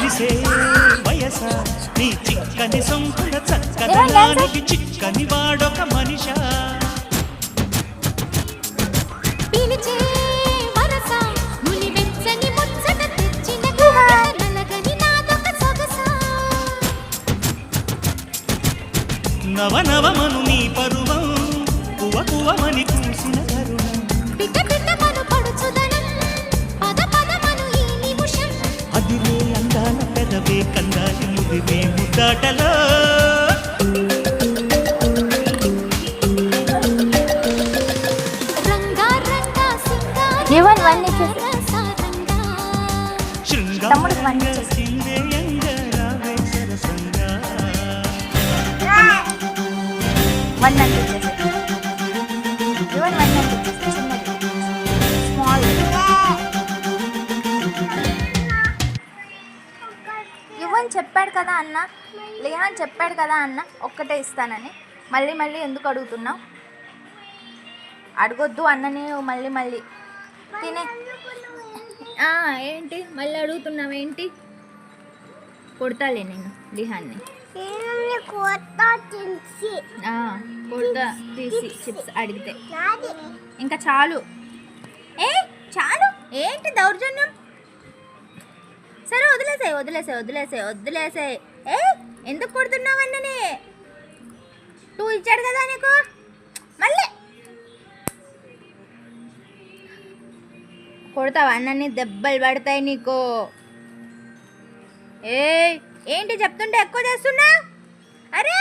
మురిసే వయస నీ చిక్కని సొంకుల చక్కదనానికి చిక్కని వాడొక మనిషా నవనవమను నీ పరువం కువ కువమని కూసిన కరుణం అదివే అందాల పెదవే కందాలి ముదివే ముద్దాటలో ఇవ్వని చెప్పాడు కదా అన్న, లేహన్ చెప్పాడు కదా అన్న ఒక్కటే ఇస్తానని. మళ్ళీ మళ్ళీ ఎందుకు అడుగుతున్నావు? అడగొద్దు అన్నని మళ్ళీ మళ్ళీ తినే. ఏంటి మళ్ళీ అడుగుతున్నావు ఏంటి? కొడతాలే నేను లిహాన్ని, కొడతా తీసి చిప్స్ అడిగితే. ఇంకా చాలు, చాలు, ఏంటి దౌర్జన్యం? సరే వదిలేసాయి వదిలేసాయి వదిలేసాయి వదిలేసాయి. ఎందుకు కొడుతున్నావు అన్నని? 2 ఇచ్చాడు కదా నీకు, మళ్ళీ కొడతావు అన్నని, దెబ్బలు పడతాయి నీకు. ఏంటి చెప్తుంటే ఎక్కువ చేస్తున్నా? అరే